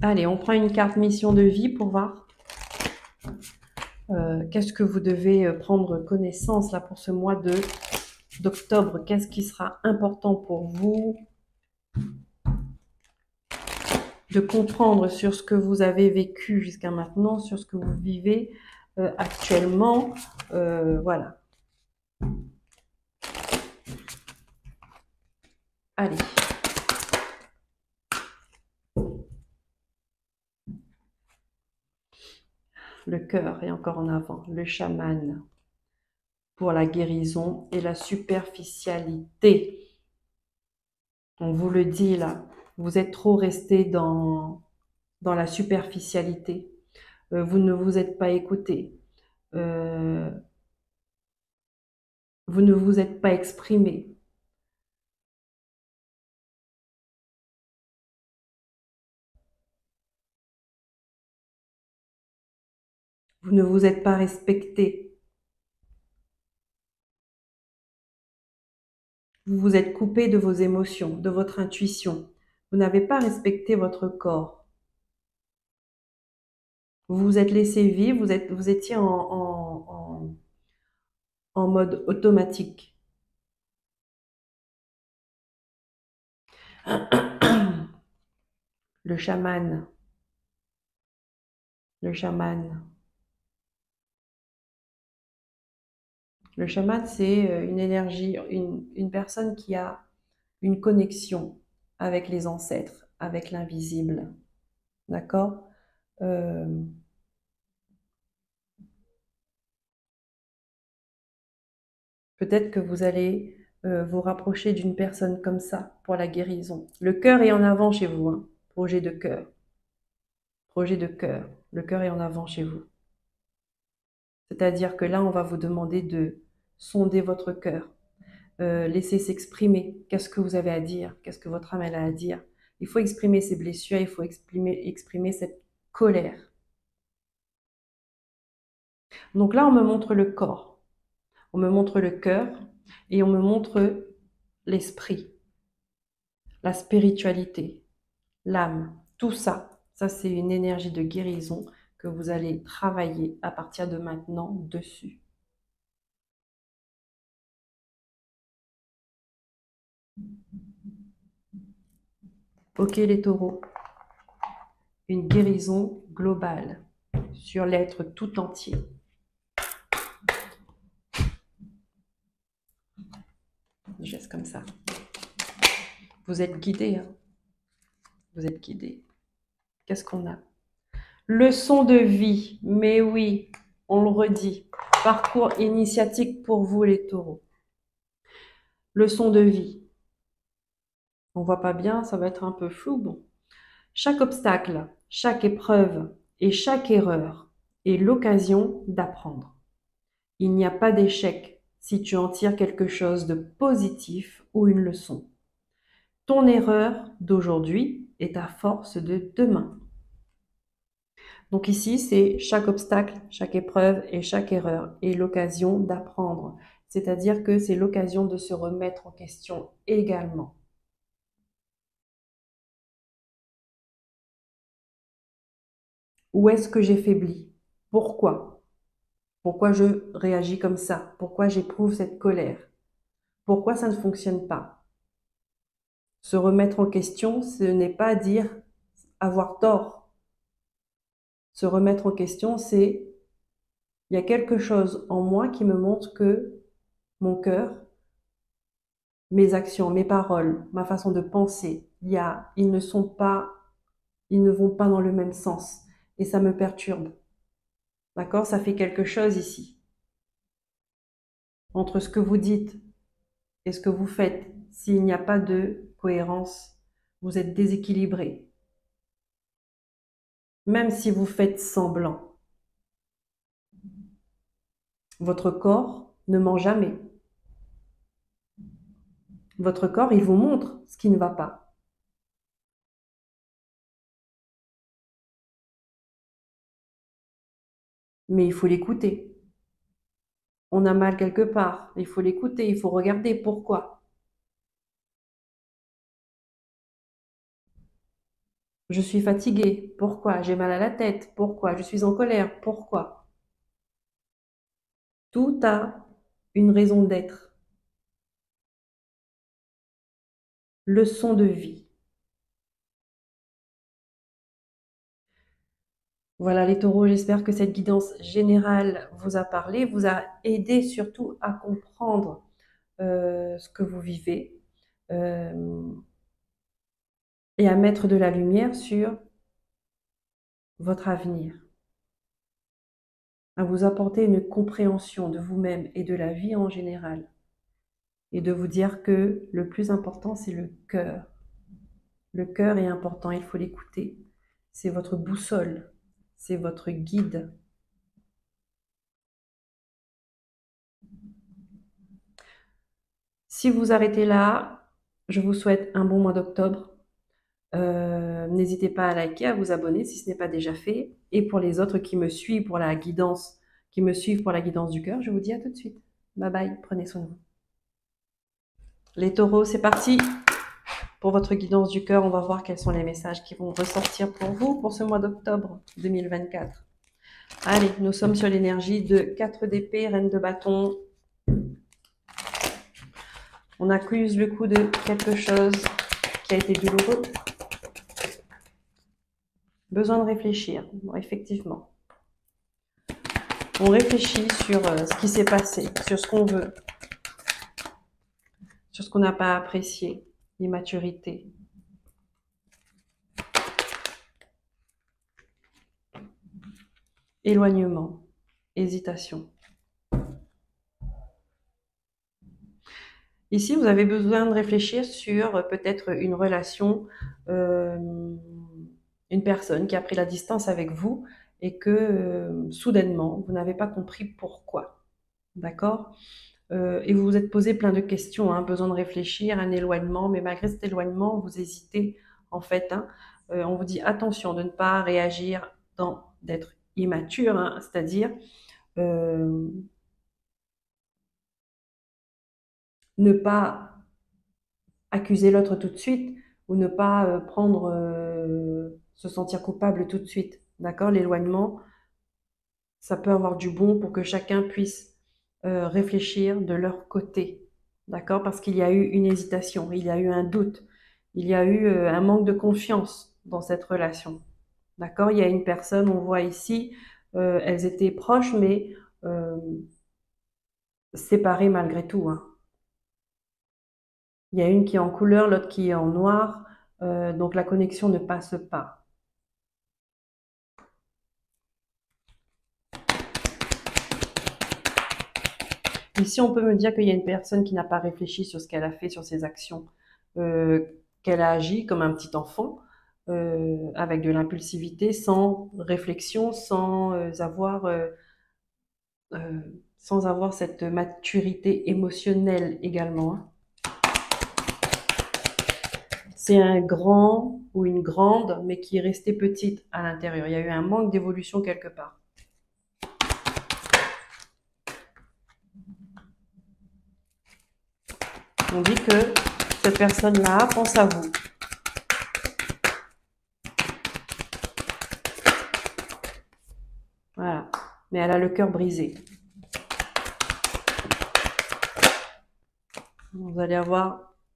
Allez, on prend une carte mission de vie pour voir qu'est-ce que vous devez prendre connaissance là pour ce mois d'octobre. Qu'est-ce qui sera important pour vous de comprendre sur ce que vous avez vécu jusqu'à maintenant, sur ce que vous vivez actuellement. Voilà. Allez. Le cœur est encore en avant. Le chaman pour la guérison et la superficialité. On vous le dit là. Vous êtes trop resté dans la superficialité. Vous ne vous êtes pas écouté. Euh, vous ne vous êtes pas exprimé. Vous ne vous êtes pas respecté. Vous vous êtes coupé de vos émotions, de votre intuition. Vous n'avez pas respecté votre corps. Vous vous êtes laissé vivre, vous étiez en mode automatique. Le chaman, le chaman. Le chaman, c'est une énergie, une personne qui a une connexion avec les ancêtres, avec l'invisible. D'accord? Euh, Peut-être que vous allez vous rapprocher d'une personne comme ça pour la guérison. Le cœur est en avant chez vous, hein. Projet de cœur. Projet de cœur. Le cœur est en avant chez vous. C'est-à-dire que là, on va vous demander de sonder votre cœur. Laisser s'exprimer. Qu'est-ce que vous avez à dire? Qu'est-ce que votre âme elle a à dire? Il faut exprimer ses blessures, il faut exprimer cette colère. Donc là, on me montre le corps, on me montre le cœur et on me montre l'esprit, la spiritualité, l'âme. Tout ça, ça c'est une énergie de guérison que vous allez travailler à partir de maintenant dessus. Ok les taureaux, une guérison globale sur l'être tout entier. Je laisse comme ça. Vous êtes guidés, hein? Vous êtes guidés. Qu'est-ce qu'on a? Leçon de vie, mais oui, on le redit. Parcours initiatique pour vous les taureaux. Leçon de vie. On voit pas bien, ça va être un peu flou. Bon. Chaque obstacle, chaque épreuve et chaque erreur est l'occasion d'apprendre. Il n'y a pas d'échec si tu en tires quelque chose de positif ou une leçon. Ton erreur d'aujourd'hui est ta force de demain. Donc ici, c'est chaque obstacle, chaque épreuve et chaque erreur est l'occasion d'apprendre. C'est-à-dire que c'est l'occasion de se remettre en question également. Où est-ce que j'ai faibli? Pourquoi? Pourquoi je réagis comme ça? Pourquoi j'éprouve cette colère? Pourquoi ça ne fonctionne pas? Se remettre en question, ce n'est pas dire avoir tort. Se remettre en question, c'est il y a quelque chose en moi qui me montre que mon cœur, mes actions, mes paroles, ma façon de penser, ils ne vont pas dans le même sens. Et ça me perturbe. D'accord? Ça fait quelque chose ici. Entre ce que vous dites et ce que vous faites, s'il n'y a pas de cohérence, vous êtes déséquilibré. Même si vous faites semblant, votre corps ne ment jamais. Votre corps, il vous montre ce qui ne va pas. Mais il faut l'écouter. On a mal quelque part. Il faut l'écouter. Il faut regarder pourquoi. Je suis fatiguée. Pourquoi? J'ai mal à la tête. Pourquoi? Je suis en colère. Pourquoi? Tout a une raison d'être. Leçon de vie. Voilà les taureaux, j'espère que cette guidance générale vous a parlé, vous a aidé surtout à comprendre ce que vous vivez euh, et à mettre de la lumière sur votre avenir, à vous apporter une compréhension de vous-même et de la vie en général, et de vous dire que le plus important, c'est le cœur. Le cœur est important, il faut l'écouter. C'est votre boussole, c'est votre guide. Si vous arrêtez là, je vous souhaite un bon mois d'octobre. n'hésitez pas à liker, à vous abonner si ce n'est pas déjà fait. Et pour les autres qui me suivent pour la guidance, du cœur, je vous dis à tout de suite. Bye bye, prenez soin de vous. Les taureaux, c'est parti pour votre guidance du cœur. On va voir quels sont les messages qui vont ressortir pour vous pour ce mois d'octobre 2024. Allez, nous sommes sur l'énergie de 4 d'épée, reine de bâton. On accuse le coup de quelque chose qui a été douloureux. Besoin de réfléchir, bon, effectivement. On réfléchit sur ce qui s'est passé, sur ce qu'on veut, sur ce qu'on n'a pas apprécié, l'immaturité. Éloignement, hésitation. Ici, vous avez besoin de réfléchir sur peut-être une relation, une personne qui a pris la distance avec vous et que soudainement, vous n'avez pas compris pourquoi. D'accord? Et vous vous êtes posé plein de questions, hein, besoin de réfléchir, un éloignement, mais malgré cet éloignement, vous hésitez en fait. Hein. On vous dit attention de ne pas réagir d'être immature, hein, c'est-à-dire ne pas accuser l'autre tout de suite ou ne pas se sentir coupable tout de suite. D'accord? L'éloignement, ça peut avoir du bon pour que chacun puisse réfléchir de leur côté. D'accord? Parce qu'il y a eu une hésitation, il y a eu un doute, il y a eu un manque de confiance dans cette relation. D'accord? Il y a une personne, on voit ici, elles étaient proches, mais euh, séparées malgré tout. Hein. Il y a une qui est en couleur, l'autre qui est en noir, donc la connexion ne passe pas. Ici, on peut me dire qu'il y a une personne qui n'a pas réfléchi sur ce qu'elle a fait, sur ses actions, qu'elle a agi comme un petit enfant, avec de l'impulsivité, sans réflexion, euh, sans avoir cette maturité émotionnelle également. Hein. C'est un grand ou une grande, mais qui est restée petite à l'intérieur. Il y a eu un manque d'évolution quelque part. On dit que cette personne-là pense à vous. Voilà. Mais elle a le cœur brisé. Vous allez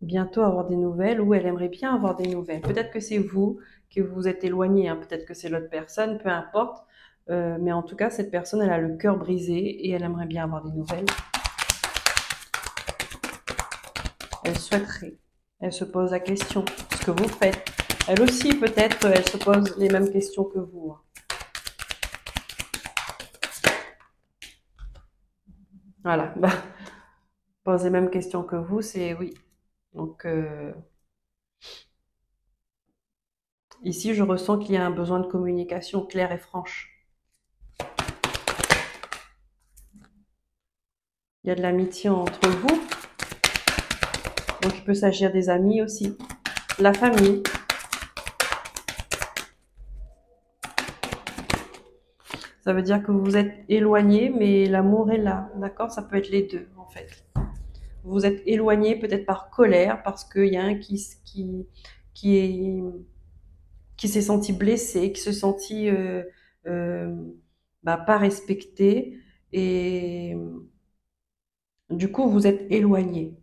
bientôt avoir des nouvelles ou elle aimerait bien avoir des nouvelles. Peut-être que c'est vous que vous êtes éloigné, hein. Peut-être que c'est l'autre personne, peu importe. Mais en tout cas, cette personne, elle a le cœur brisé et elle aimerait bien avoir des nouvelles. Elle souhaiterait. Elle se pose la question. Ce que vous faites. Elle aussi, peut-être, elle se pose les mêmes questions que vous. Hein. Voilà. Bah, pose les mêmes questions que vous, c'est oui. Donc, ici, je ressens qu'il y a un besoin de communication claire et franche. Il y a de l'amitié entre vous. Donc, il peut s'agir des amis aussi. La famille. Ça veut dire que vous êtes éloigné, mais l'amour est là. D'accord? Ça peut être les deux, en fait. Vous êtes éloigné peut-être par colère, parce qu'il y a un qui s'est senti blessé, qui s'est senti pas respecté. Et du coup, vous êtes éloigné.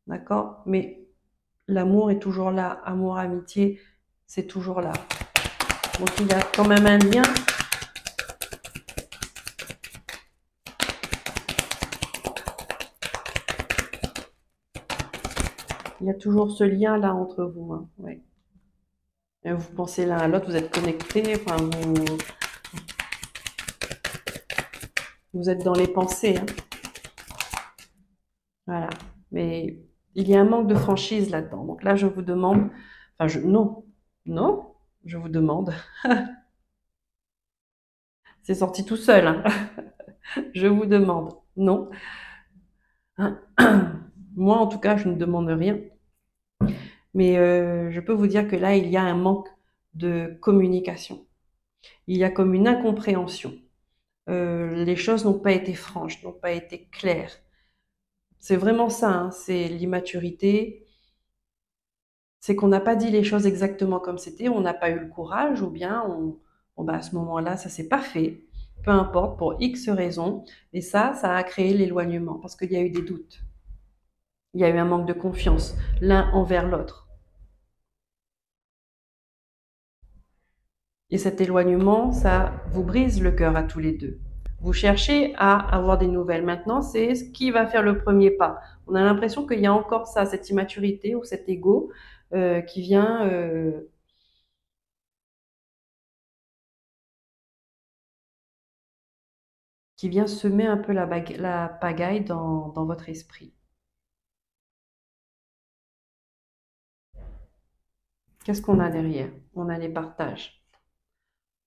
D'accord? Mais l'amour est toujours là. Amour, amitié, c'est toujours là. Donc, il y a quand même un lien. Il y a toujours ce lien-là entre vous. Hein. Ouais. Et vous pensez l'un à l'autre, vous êtes connectés, enfin, vous êtes dans les pensées. Hein. Voilà. Mais il y a un manque de franchise là-dedans. Donc là, je vous demande, non, je vous demande. C'est sorti tout seul. Hein. Je vous demande, non. Hein. Moi, en tout cas, je ne demande rien. Mais je peux vous dire que là, il y a un manque de communication. Il y a comme une incompréhension. Les choses n'ont pas été franches, n'ont pas été claires. C'est vraiment ça, hein, c'est l'immaturité. C'est qu'on n'a pas dit les choses exactement comme c'était, on n'a pas eu le courage, ou bien bon, bah, à ce moment-là, ça s'est pas fait. Peu importe, pour X raisons. Et ça a créé l'éloignement, parce qu'il y a eu des doutes. Il y a eu un manque de confiance, l'un envers l'autre. Et cet éloignement, ça vous brise le cœur à tous les deux. Vous cherchez à avoir des nouvelles. Maintenant, c'est ce qui va faire le premier pas. On a l'impression qu'il y a encore ça, cette immaturité ou cet ego qui vient semer un peu la pagaille dans votre esprit. Qu'est-ce qu'on a derrière? On a les partages,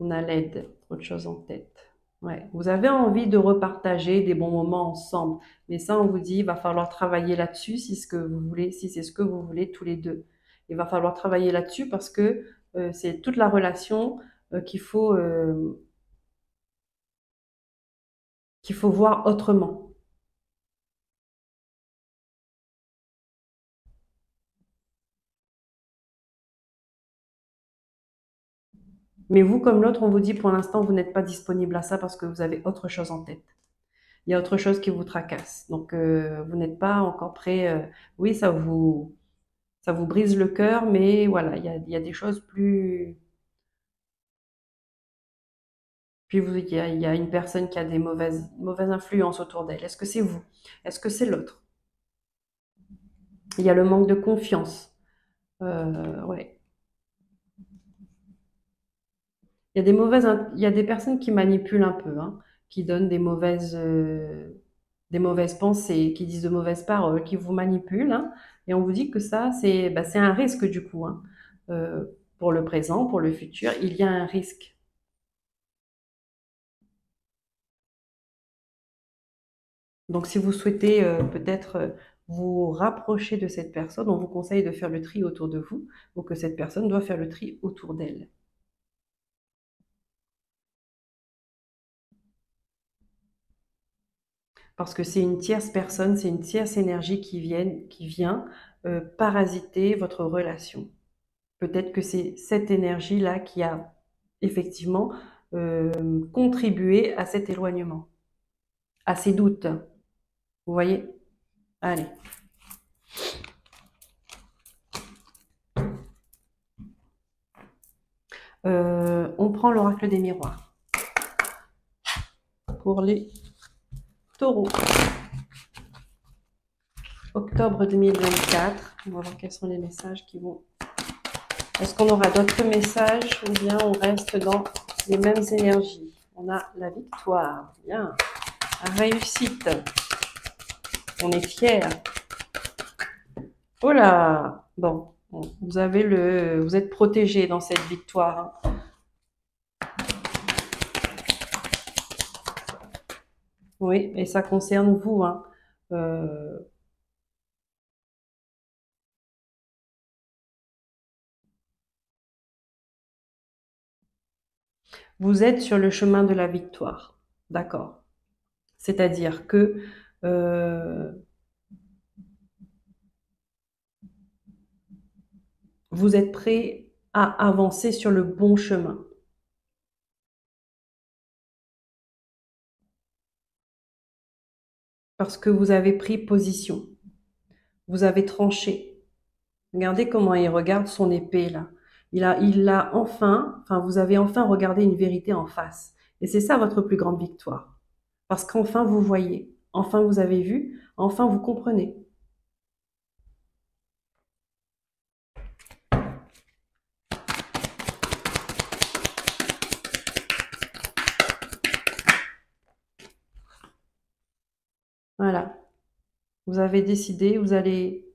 on a l'aide, autre chose en tête. Ouais. Vous avez envie de repartager des bons moments ensemble, mais ça, on vous dit, il va falloir travailler là-dessus si ce que vous voulez, si c'est ce que vous voulez tous les deux. Il va falloir travailler là-dessus parce que c'est toute la relation qu'il faut voir autrement. Mais vous, comme l'autre, on vous dit pour l'instant, vous n'êtes pas disponible à ça parce que vous avez autre chose en tête. Il y a autre chose qui vous tracasse. Donc, vous n'êtes pas encore prêt. Oui, ça vous brise le cœur, mais voilà, il y a des choses plus. Puis il y a une personne qui a des mauvaises influences autour d'elle. Est-ce que c'est vous? Est-ce que c'est l'autre? Il y a le manque de confiance. Ouais. Il y a des personnes qui manipulent un peu, hein, qui donnent des mauvaises pensées, qui disent de mauvaises paroles, qui vous manipulent, hein, et on vous dit que ça, c'est un risque du coup, hein. Euh, pour le présent, pour le futur, il y a un risque. Donc, si vous souhaitez peut-être vous rapprocher de cette personne, on vous conseille de faire le tri autour de vous, ou que cette personne doit faire le tri autour d'elle. Parce que c'est une tierce personne, c'est une tierce énergie qui vient parasiter votre relation. Peut-être que c'est cette énergie-là qui a effectivement contribué à cet éloignement, à ces doutes. Vous voyez? Allez. On prend l'oracle des miroirs pour les taureaux. Octobre 2024. On va voir quels sont les messages qui vont. Est-ce qu'on aura d'autres messages ou bien on reste dans les mêmes énergies? On a la victoire. Bien. Réussite. On est fiers. Oh là! Bon, vous êtes protégé dans cette victoire, hein. Oui, et ça concerne vous, hein. Euh, vous êtes sur le chemin de la victoire. D'accord. C'est-à-dire que euh, vous êtes prêt à avancer sur le bon chemin. Parce que vous avez pris position. Vous avez tranché. Regardez comment il regarde son épée là. Enfin, vous avez enfin regardé une vérité en face. Et c'est ça votre plus grande victoire. Parce qu'enfin vous voyez, enfin vous avez vu, enfin vous comprenez. Voilà. Vous avez décidé, vous allez.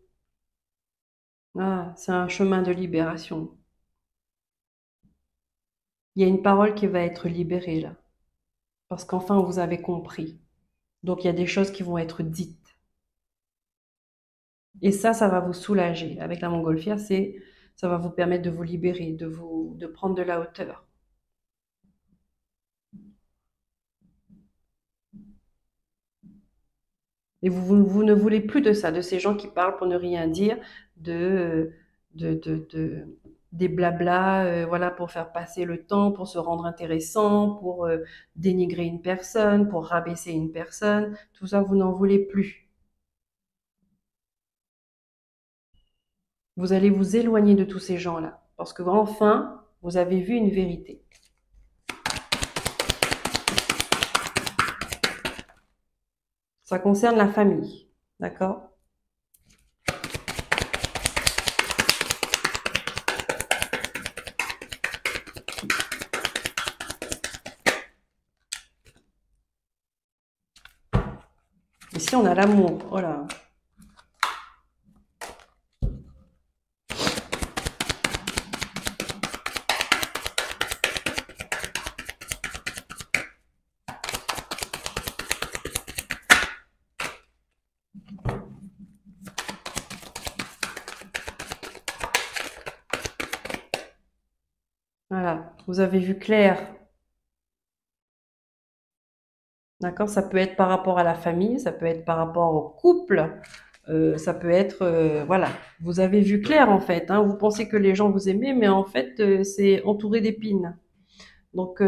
Ah, c'est un chemin de libération. Il y a une parole qui va être libérée là. Parce qu'enfin vous avez compris. Donc il y a des choses qui vont être dites. Et ça va vous soulager. Avec la montgolfière, Ça va vous permettre de vous libérer, de prendre de la hauteur. Et vous ne voulez plus de ça, de ces gens qui parlent pour ne rien dire, de, des blablas, voilà, pour faire passer le temps, pour se rendre intéressant, pour dénigrer une personne, pour rabaisser une personne. Tout ça, vous n'en voulez plus. Vous allez vous éloigner de tous ces gens-là, parce que enfin, vous avez vu une vérité. Ça concerne la famille, d'accord? Ici, on a l'amour. Voilà. Voilà. Vous avez vu clair. D'accord? Ça peut être par rapport à la famille, ça peut être par rapport au couple, ça peut être, voilà. Vous avez vu clair en fait, hein. Vous pensez que les gens vous aimaient, mais en fait, c'est entouré d'épines. Donc,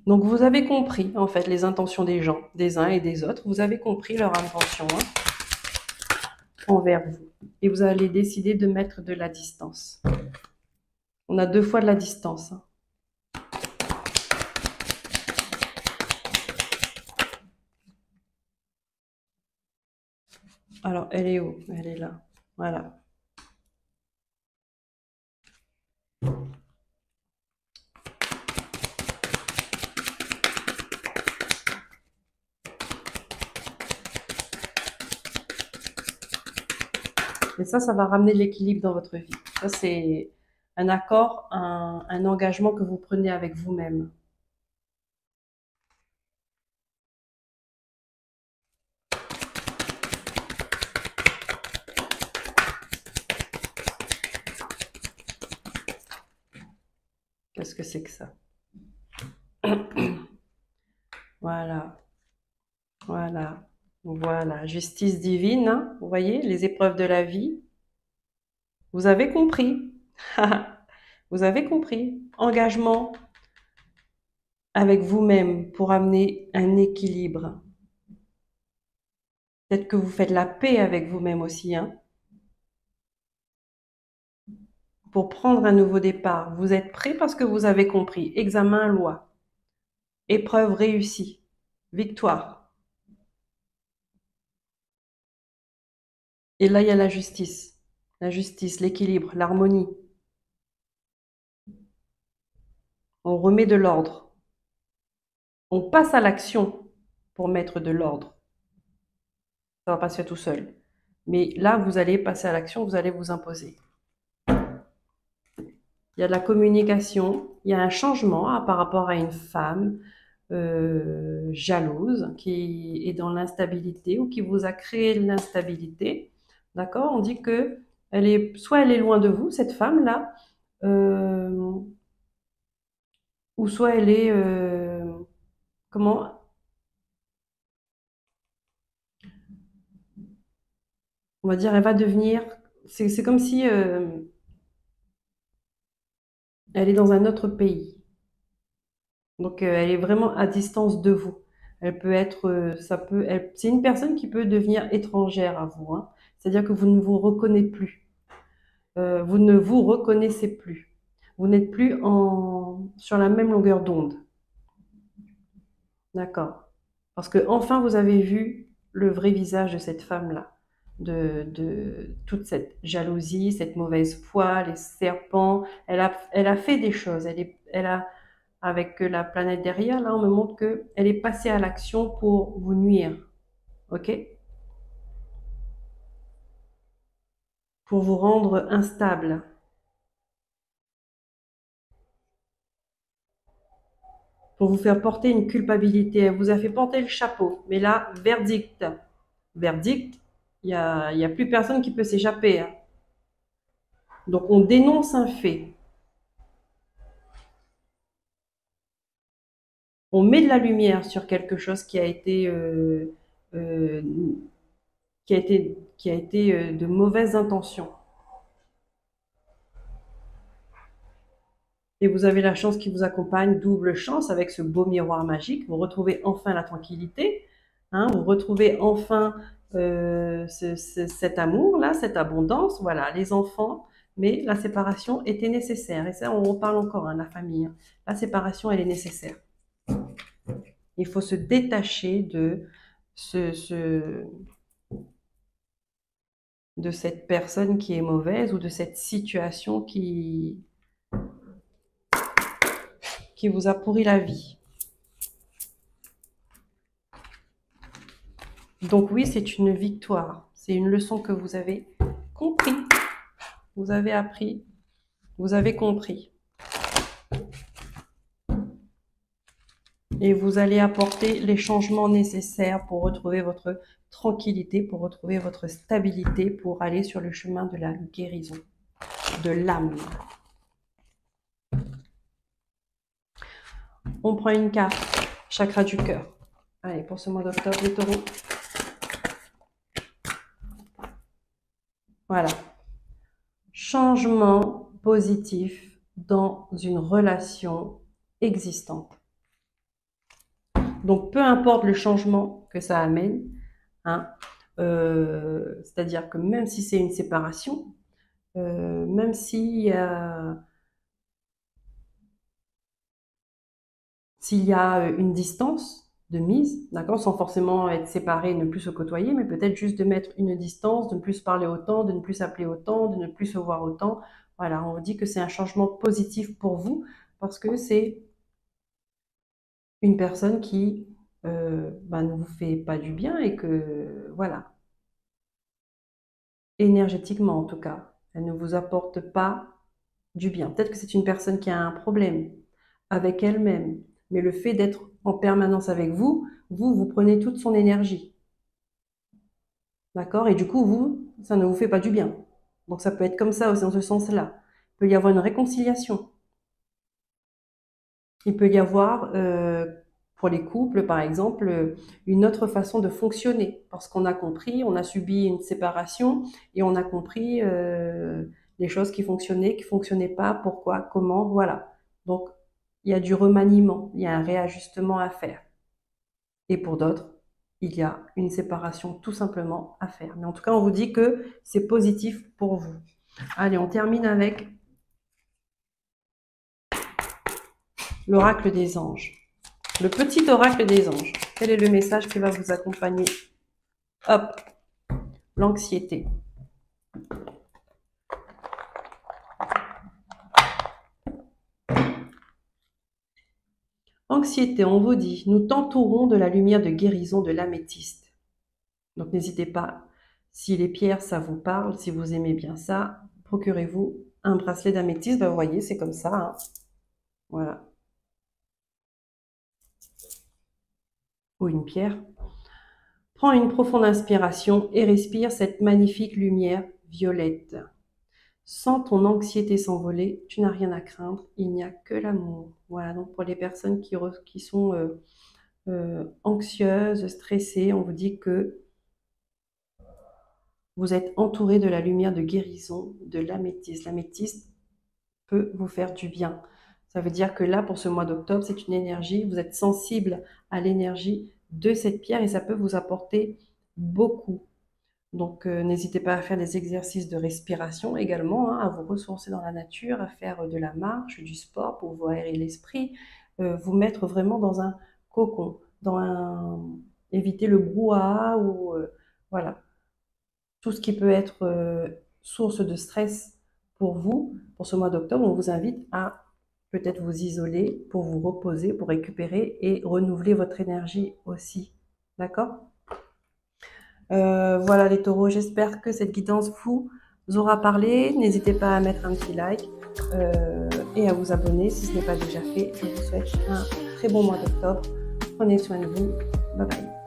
donc vous avez compris en fait les intentions des gens, des uns et des autres. Vous avez compris leur intention, hein, envers vous. Et vous allez décider de mettre de la distance. On a 2 fois de la distance, hein. Alors, elle est où? Elle est là. Voilà. Et ça va ramener de l'équilibre dans votre vie. Ça, c'est un accord, un engagement que vous prenez avec vous-même. Qu'est-ce que c'est que ça? Voilà, voilà, voilà. Justice divine, hein, vous voyez, les épreuves de la vie. Vous avez compris. Vous avez compris. Engagement avec vous-même pour amener un équilibre. Peut-être que vous faites la paix avec vous-même aussi, hein, pour prendre un nouveau départ. Vous êtes prêt parce que vous avez compris. Examen, loi. Épreuve réussie. Victoire. Et là, il y a la justice. La justice, l'équilibre, l'harmonie. On remet de l'ordre. On passe à l'action pour mettre de l'ordre. Ça va pas se faire tout seul. Mais là, vous allez passer à l'action, vous allez vous imposer. Il y a de la communication, il y a un changement par rapport à une femme jalouse qui est dans l'instabilité ou qui vous a créé l'instabilité. D'accord? On dit que soit elle est loin de vous, cette femme-là, euh, ou soit elle est, comment, on va dire, elle va devenir, c'est comme si elle est dans un autre pays. Donc, elle est vraiment à distance de vous. Elle peut être, c'est une personne qui peut devenir étrangère à vous, hein. C'est-à-dire que vous ne vous reconnaissez plus. Vous ne vous reconnaissez plus. Vous n'êtes plus sur la même longueur d'onde. D'accord. Parce que enfin, vous avez vu le vrai visage de cette femme-là, de toute cette jalousie, cette mauvaise foi, les serpents. Elle a fait des choses. Elle a, avec la planète derrière, là, on me montre qu'elle est passée à l'action pour vous nuire. OK? Pour vous rendre instable. Pour vous faire porter une culpabilité. Elle vous a fait porter le chapeau. Mais là, verdict. Verdict, Il y a plus personne qui peut s'échapper, hein. Donc, on dénonce un fait. On met de la lumière sur quelque chose euh, qui a été de mauvaises intentions. Et vous avez la chance qui vous accompagne, double chance avec ce beau miroir magique. Vous retrouvez enfin la tranquillité, hein, vous retrouvez enfin cet amour-là, cette abondance, voilà, les enfants. Mais la séparation était nécessaire. Et ça, on reparle encore, hein, la famille, hein. La séparation, elle est nécessaire. Il faut se détacher de cette personne qui est mauvaise ou de cette situation qui vous a pourri la vie. Donc oui, c'est une victoire. C'est une leçon que vous avez compris. Vous avez appris. Vous avez compris. Et vous allez apporter les changements nécessaires pour retrouver votre tranquillité, pour retrouver votre stabilité, pour aller sur le chemin de la guérison, de l'âme. On prend une carte, chakra du cœur. Allez, pour ce mois d'octobre, les taureaux. Voilà. Changement positif dans une relation existante. Donc, peu importe le changement que ça amène, hein, c'est-à-dire que même si c'est une séparation, même s'il y a une distance de mise, d'accord, sans forcément être séparés, ne plus se côtoyer, mais peut-être juste de mettre une distance, de ne plus se parler autant, de ne plus s'appeler autant, de ne plus se voir autant. Voilà, on vous dit que c'est un changement positif pour vous parce que c'est une personne qui ne vous fait pas du bien et que, voilà, énergétiquement en tout cas, elle ne vous apporte pas du bien. Peut-être que c'est une personne qui a un problème avec elle-même, mais le fait d'être en permanence avec vous, vous prenez toute son énergie. D'accord? Et du coup, ça ne vous fait pas du bien. Donc ça peut être comme ça aussi, dans ce sens-là. Il peut y avoir une réconciliation. Il peut y avoir, pour les couples, par exemple, une autre façon de fonctionner. Parce qu'on a compris, on a subi une séparation et on a compris les choses qui fonctionnaient pas, pourquoi, comment, voilà. Donc, il y a du remaniement, il y a un réajustement à faire. Et pour d'autres, il y a une séparation tout simplement à faire. Mais en tout cas, on vous dit que c'est positif pour vous. Allez, on termine avec l'oracle des anges. Le petit oracle des anges. Quel est le message qui va vous accompagner? Hop, l'anxiété. Anxiété, on vous dit, nous t'entourons de la lumière de guérison de l'améthyste. Donc n'hésitez pas, si les pierres, ça vous parle, si vous aimez bien ça, procurez-vous un bracelet d'améthyste. Ben, vous voyez, c'est comme ça, hein. Voilà. Ou une pierre. Prends une profonde inspiration et respire cette magnifique lumière violette. Sens ton anxiété s'envoler, tu n'as rien à craindre, il n'y a que l'amour. Voilà, donc pour les personnes qui sont anxieuses, stressées, on vous dit que vous êtes entouré de la lumière de guérison de l'améthyste. L'améthyste peut vous faire du bien. Ça veut dire que là, pour ce mois d'octobre, c'est une énergie, vous êtes sensible à l'énergie de cette pierre et ça peut vous apporter beaucoup. Donc, n'hésitez pas à faire des exercices de respiration également, hein, à vous ressourcer dans la nature, à faire de la marche, du sport pour vous aérer l'esprit, vous mettre vraiment dans un cocon, éviter le brouhaha ou voilà, tout ce qui peut être source de stress pour vous. Pour ce mois d'octobre, on vous invite à peut-être vous isoler pour vous reposer, pour récupérer et renouveler votre énergie aussi. D'accord? Voilà les taureaux, j'espère que cette guidance vous aura parlé. N'hésitez pas à mettre un petit like et à vous abonner si ce n'est pas déjà fait. Je vous souhaite un très bon mois d'octobre. Prenez soin de vous. Bye bye.